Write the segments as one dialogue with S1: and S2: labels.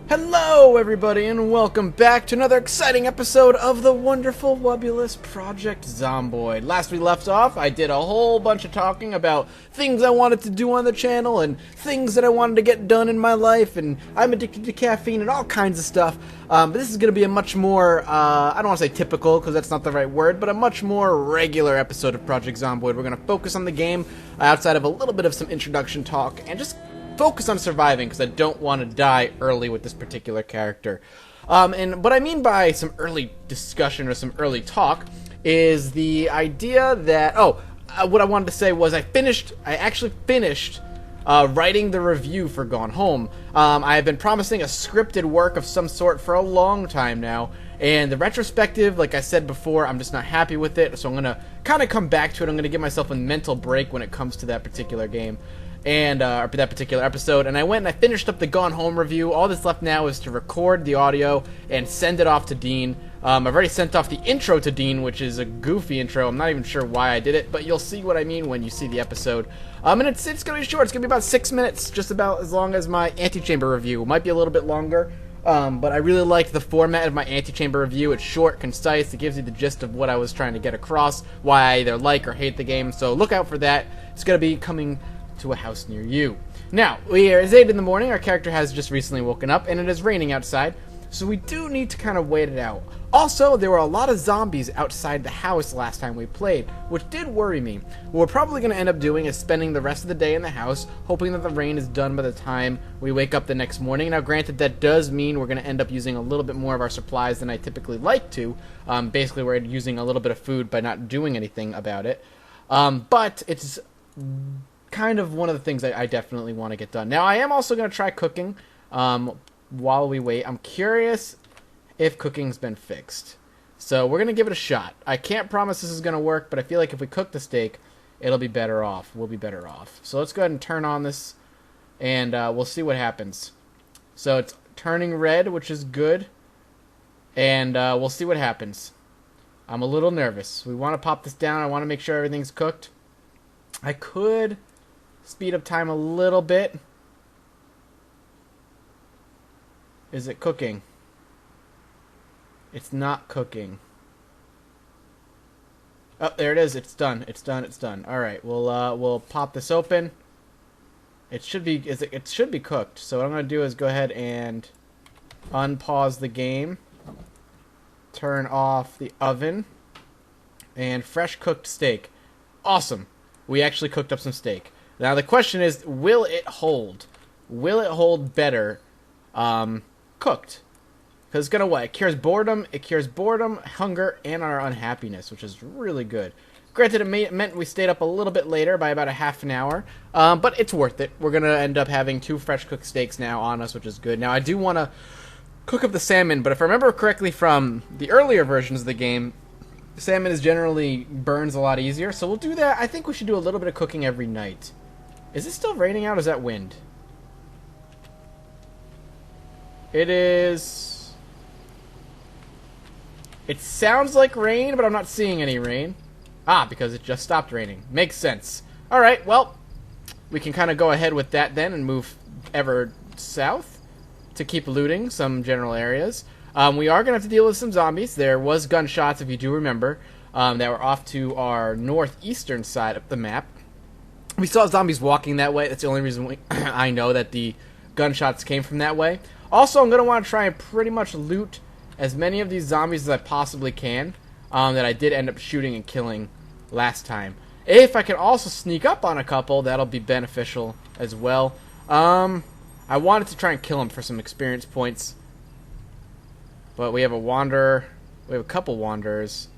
S1: Hello everybody and welcome back to another exciting episode of the wonderful, wobulous Project Zomboid. Last we left off, I did a whole bunch of talking about things I wanted to do on the channel and things that I wanted to get done in my life, and I'm addicted to caffeine and all kinds of stuff. But this is going to be a much more, I don't want to say typical because that's not the right word, but a much more regular episode of Project Zomboid. We're going to focus on the game outside of a little bit of some introduction talk and just focus on surviving because I don't want to die early with this particular character. And what I mean by some early discussion or some early talk is the idea that, what I wanted to say was I actually finished writing the review for Gone Home. I have been promising a scripted work of some sort for a long time now, and the retrospective, like I said before, I'm just not happy with it, so I'm going to kind of come back to it. I'm going to give myself a mental break when it comes to that particular game. And that particular episode, and I went and I finished up the Gone Home review. All that's left now is to record the audio and send it off to Dean. I've already sent off the intro to Dean, which is a goofy intro. I'm not even sure why I did it, but you'll see what I mean when you see the episode. And it's going to be short. It's going to be about 6 minutes, just about as long as my Antechamber review. It might be a little bit longer, but I really liked the format of my Antechamber review. It's short, concise. It gives you the gist of what I was trying to get across, why I either like or hate the game. So look out for that. It's going to be coming to a house near you. Now, it's 8 in the morning, our character has just recently woken up, and it is raining outside, so we do need to kind of wait it out. Also, there were a lot of zombies outside the house last time we played, which did worry me. What we're probably going to end up doing is spending the rest of the day in the house, hoping that the rain is done by the time we wake up the next morning. Now, granted, that does mean we're going to end up using a little bit more of our supplies than I typically like to. Basically, we're using a little bit of food by not doing anything about it. But it's kind of one of the things I definitely want to get done. Now, I am also going to try cooking while we wait. I'm curious if cooking's been fixed. So we're going to give it a shot. I can't promise this is going to work, but I feel like if we cook the steak, it'll be better off. We'll be better off. So let's go ahead and turn on this, and we'll see what happens. So it's turning red, which is good, and we'll see what happens. I'm a little nervous. We want to pop this down. I want to make sure everything's cooked. I could speed up time a little bit. Is it cooking? It's not cooking. Oh, there it is. It's done. It's done. It's done. All right. We'll pop this open. It should be cooked. So what I'm going to do is go ahead and unpause the game. Turn off the oven. And fresh cooked steak. Awesome. We actually cooked up some steak. Now the question is, will it hold? Will it hold better cooked? Because it's going to what? It cures boredom, hunger, and our unhappiness, which is really good. Granted, it meant we stayed up a little bit later by about a half an hour, but it's worth it. We're going to end up having 2 fresh cooked steaks now on us, which is good. Now I do want to cook up the salmon, but if I remember correctly from the earlier versions of the game, salmon generally burns a lot easier, so we'll do that. I think we should do a little bit of cooking every night. Is it still raining out, or is that wind? It is. It sounds like rain, but I'm not seeing any rain. Ah, because it just stopped raining. Makes sense. Alright, well, we can kind of go ahead with that then and move ever south to keep looting some general areas. We are going to have to deal with some zombies. There was gunshots, if you do remember, that were off to our northeastern side of the map. We saw zombies walking that way. That's the only reason I know that the gunshots came from that way. Also, I'm going to want to try and pretty much loot as many of these zombies as I possibly can that I did end up shooting and killing last time. If I can also sneak up on a couple, that'll be beneficial as well. I wanted to try and kill them for some experience points. But we have a wanderer. We have a couple wanderers.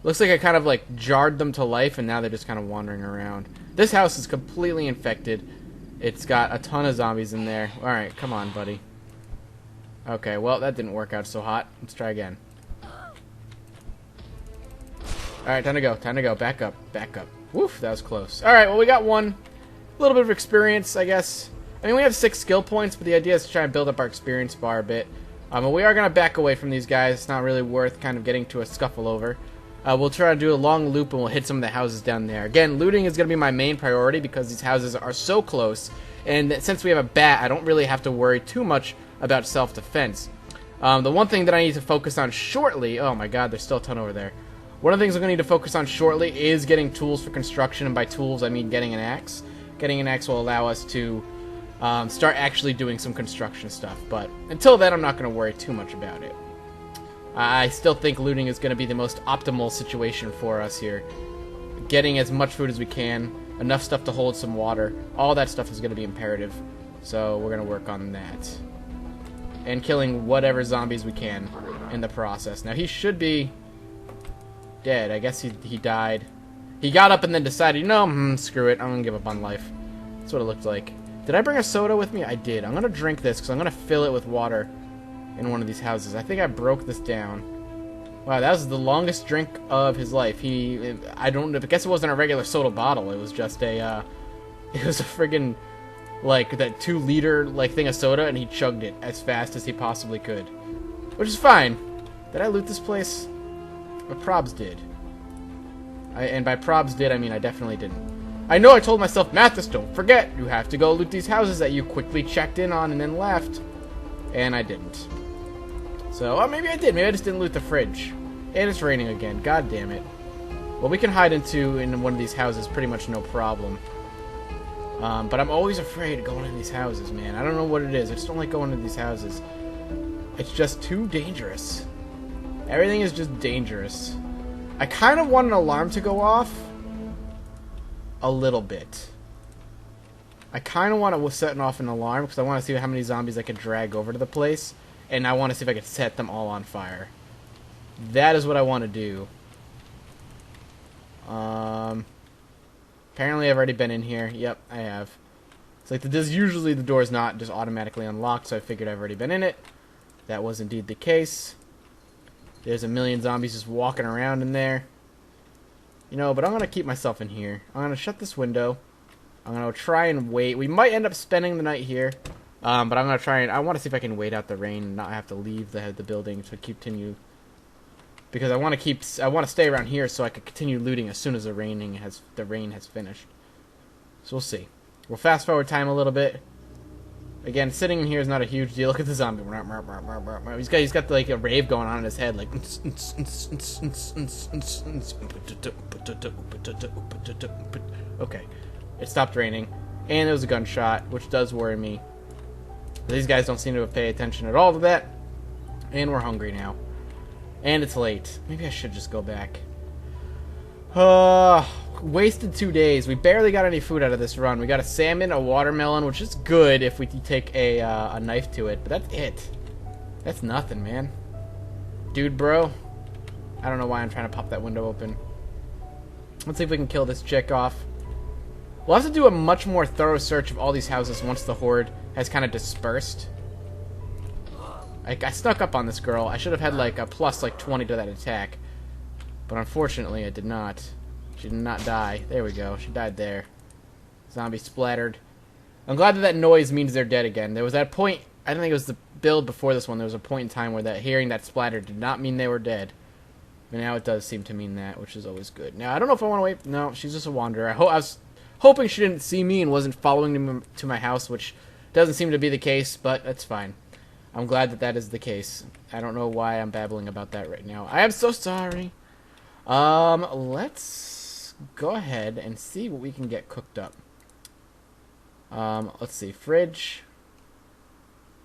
S1: Looks like I kind of like jarred them to life, and now they're just kind of wandering around. This house is completely infected. It's got a ton of zombies in there. Alright, come on, buddy. Okay, well, that didn't work out so hot. Let's try again. Alright, time to go. Time to go. Back up. Back up. Woof, that was close. Alright, well, we got one. A little bit of experience, I guess. I mean, we have 6 skill points, but the idea is to try and build up our experience bar a bit. But we are going to back away from these guys. It's not really worth kind of getting to a scuffle over. We'll try to do a long loop, and we'll hit some of the houses down there. Again, looting is going to be my main priority because these houses are so close. And since we have a bat, I don't really have to worry too much about self-defense. The one thing that I need to focus on shortly... Oh my god, there's still a ton over there. One of the things I'm going to need to focus on shortly is getting tools for construction, and by tools I mean getting an axe. Getting an axe will allow us to start actually doing some construction stuff, but until then I'm not going to worry too much about it. I still think looting is going to be the most optimal situation for us here. Getting as much food as we can, enough stuff to hold some water, all that stuff is going to be imperative, so we're going to work on that. And killing whatever zombies we can in the process. Now he should be dead. I guess he died. He got up and then decided, you know, screw it, I'm going to give up on life. That's what it looked like. Did I bring a soda with me? I did. I'm going to drink this because I'm going to fill it with water in one of these houses. I think I broke this down. Wow, that was the longest drink of his life. I guess it wasn't a regular soda bottle. It was just a, it was a friggin', like, that 2-liter, like, thing of soda, and he chugged it as fast as he possibly could. Which is fine. Did I loot this place? But Probs did. And by Probs did, I mean I definitely didn't. I know I told myself, Mathis, don't forget, you have to go loot these houses that you quickly checked in on and then left. And I didn't. So, maybe I did. Maybe I just didn't loot the fridge. And it's raining again. God damn it. Well, we can hide in one of these houses pretty much no problem. But I'm always afraid of going in these houses, man. I don't know what it is. I just don't like going into these houses. It's just too dangerous. Everything is just dangerous. I kind of want an alarm to go off. A little bit. I kind of want to set off an alarm because I want to see how many zombies I can drag over to the place. And I want to see if I can set them all on fire. That is what I want to do. Apparently I've already been in here. Yep, I have. It's like usually the door is not just automatically unlocked, so I figured I've already been in it. That was indeed the case. There's a million zombies just walking around in there. You know, but I'm going to keep myself in here. I'm going to shut this window. I'm going to try and wait. We might end up spending the night here. But I'm going to try and... I want to see if I can wait out the rain and not have to leave the building to continue. Because I want to stay around here so I can continue looting as soon as the rain has finished. So we'll see. We'll fast forward time a little bit. Again, sitting in here is not a huge deal. Look at the zombie. He's got like a rave going on in his head, like. Okay, it stopped raining, and there was a gunshot, which does worry me. These guys don't seem to have paid attention at all to that, and we're hungry now, and it's late. Maybe I should just go back. Wasted 2 days. We barely got any food out of this run. We got a salmon, a watermelon, which is good if we take a knife to it, but that's it. That's nothing, man. Dude, bro. I don't know why I'm trying to pop that window open. Let's see if we can kill this chick off. We'll have to do a much more thorough search of all these houses once the horde has kind of dispersed. I snuck up on this girl. I should have had like a plus like 20 to that attack. But unfortunately, I did not. She did not die. There we go. She died there. Zombie splattered. I'm glad that noise means they're dead again. There was that point, I don't think it was the build before this one, there was a point in time where hearing that splatter did not mean they were dead. But now it does seem to mean that, which is always good. Now, I don't know if I want to wait. No, she's just a wanderer. I was hoping she didn't see me and wasn't following me to my house, which doesn't seem to be the case, but that's fine. I'm glad that is the case. I don't know why I'm babbling about that right now. I am so sorry. Let's go ahead and see what we can get cooked up. Let's see, fridge.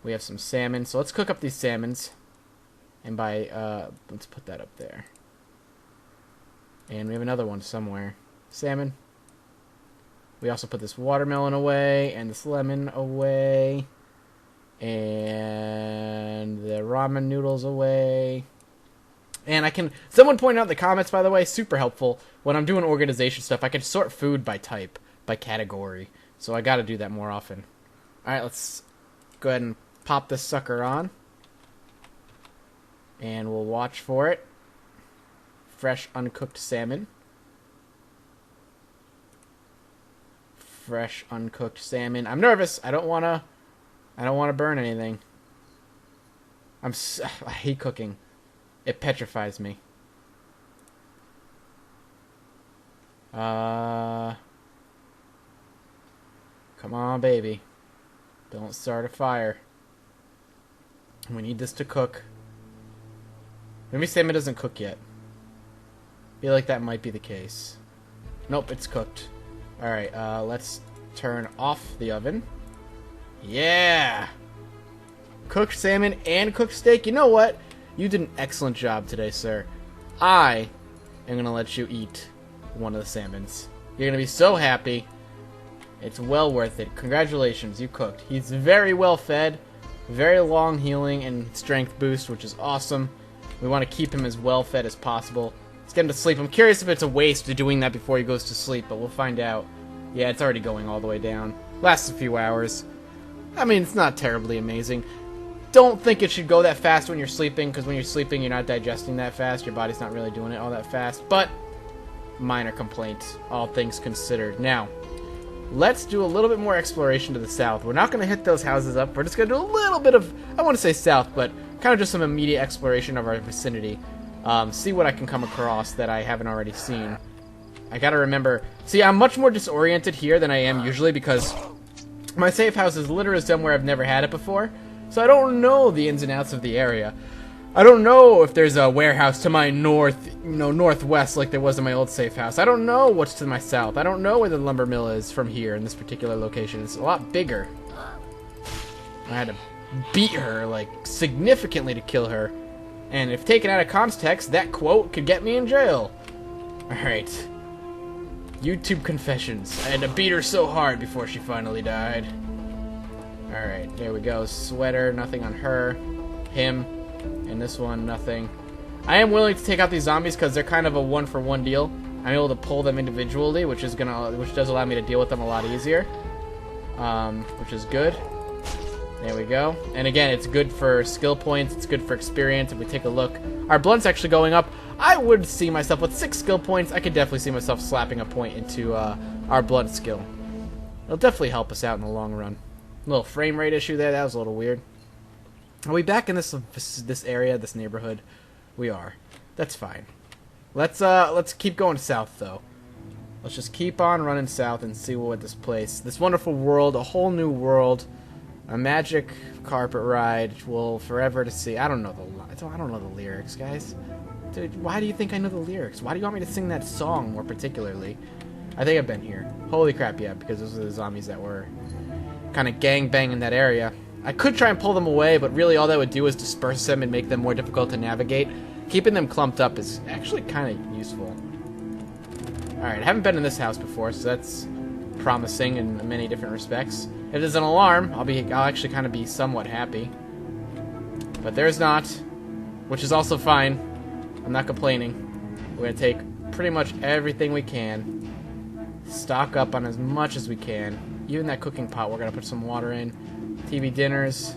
S1: We have some salmon, so let's cook up these salmons. And let's put that up there. And we have another one somewhere. Salmon. We also put this watermelon away, and this lemon away. And the ramen noodles away. And someone pointed out in the comments, by the way, super helpful, when I'm doing organization stuff, I can sort food by type, by category. So I gotta do that more often. Alright, let's go ahead and pop this sucker on. And we'll watch for it. Fresh, uncooked salmon. Fresh, uncooked salmon. I'm nervous. I don't wanna burn anything. I hate cooking. It petrifies me. Come on, baby. Don't start a fire. We need this to cook. Maybe salmon doesn't cook yet. I feel like that might be the case. Nope, it's cooked. Alright, let's turn off the oven. Yeah! Cooked salmon and cooked steak. You know what? You did an excellent job today, sir. I am going to let you eat one of the salmons. You're going to be so happy. It's well worth it. Congratulations, you cooked. He's very well fed. Very long healing and strength boost, which is awesome. We want to keep him as well fed as possible. Let's get him to sleep. I'm curious if it's a waste of doing that before he goes to sleep, but we'll find out. Yeah, it's already going all the way down. Lasts a few hours. I mean, it's not terribly amazing. Don't think it should go that fast when you're sleeping, because when you're sleeping, you're not digesting that fast. Your body's not really doing it all that fast. But, minor complaint, all things considered. Now, let's do a little bit more exploration to the south. We're not going to hit those houses up. We're just going to do a little bit of, I want to say south, but kind of just some immediate exploration of our vicinity. See what I can come across that I haven't already seen. I got to remember, see, I'm much more disoriented here than I am usually because my safe house is literally somewhere I've never had it before. So I don't know the ins and outs of the area. I don't know if there's a warehouse to my northwest like there was in my old safe house. I don't know what's to my south. I don't know where the lumber mill is from here in this particular location. It's a lot bigger. I had to beat her, like, significantly to kill her. And if taken out of context, that quote could get me in jail. Alright. YouTube confessions. I had to beat her so hard before she finally died. Alright, there we go. Sweater, nothing on her. Him. And this one, nothing. I am willing to take out these zombies because they're kind of a one-for-one deal. I'm able to pull them individually, which does allow me to deal with them a lot easier. Which is good. There we go. And again, it's good for skill points. It's good for experience. If we take a look, our blunt's actually going up. I would see myself with 6 skill points. I could definitely see myself slapping a point into our blunt skill. It'll definitely help us out in the long run. A little frame rate issue there. That was a little weird. Are we back in this area, this neighborhood? We are. That's fine. Let's keep going south though. Let's just keep on running south and see what this wonderful world, a whole new world, a magic carpet ride, will forever to see. I don't know the lyrics, guys. Dude, why do you think I know the lyrics? Why do you want me to sing that song more particularly? I think I've been here. Holy crap, yeah, because those are the zombies that were kind of gang-banging that area. I could try and pull them away, but really all that would do is disperse them and make them more difficult to navigate. Keeping them clumped up is actually kind of useful. Alright, I haven't been in this house before, so that's promising in many different respects. If there's an alarm, I'll actually kind of be somewhat happy. But there's not, which is also fine. I'm not complaining. We're going to take pretty much everything we can. Stock up on as much as we can. Even that cooking pot, we're going to put some water in. TV dinners.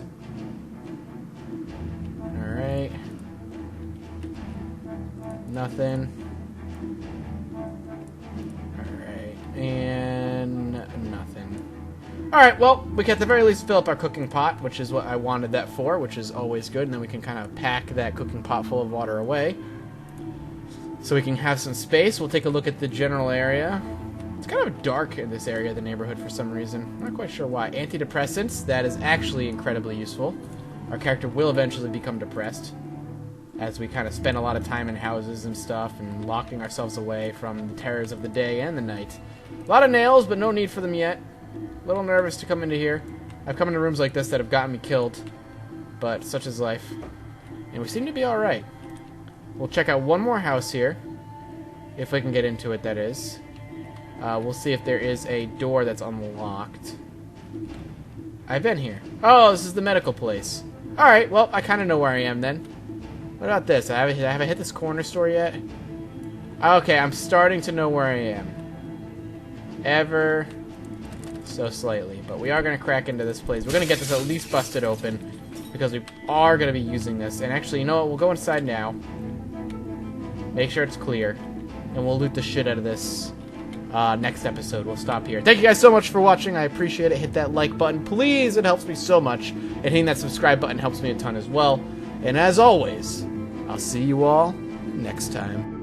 S1: Alright. Nothing. Alright. And nothing. Alright, well, we can at the very least fill up our cooking pot, which is what I wanted that for, which is always good. And then we can kind of pack that cooking pot full of water away. So we can have some space. We'll take a look at the general area. It's kind of dark in this area of the neighborhood for some reason. I'm not quite sure why. Antidepressants, that is actually incredibly useful. Our character will eventually become depressed, as we kind of spend a lot of time in houses and stuff, and locking ourselves away from the terrors of the day and the night. A lot of nails, but no need for them yet. A little nervous to come into here. I've come into rooms like this that have gotten me killed, but such is life. And we seem to be alright. We'll check out one more house here, if we can get into it, that is. We'll see if there is a door that's unlocked. I've been here. Oh, this is the medical place. Alright, well, I kind of know where I am then. What about this? Have I hit this corner store yet? Okay, I'm starting to know where I am. Ever so slightly. But we are going to crack into this place. We're going to get this at least busted open, because we are going to be using this. And actually, you know what? We'll go inside now. Make sure it's clear. And we'll loot the shit out of this. Next episode. We'll stop here. Thank you guys so much for watching. I appreciate it. Hit that like button, please. It helps me so much. And hitting that subscribe button helps me a ton as well. And as always, I'll see you all next time.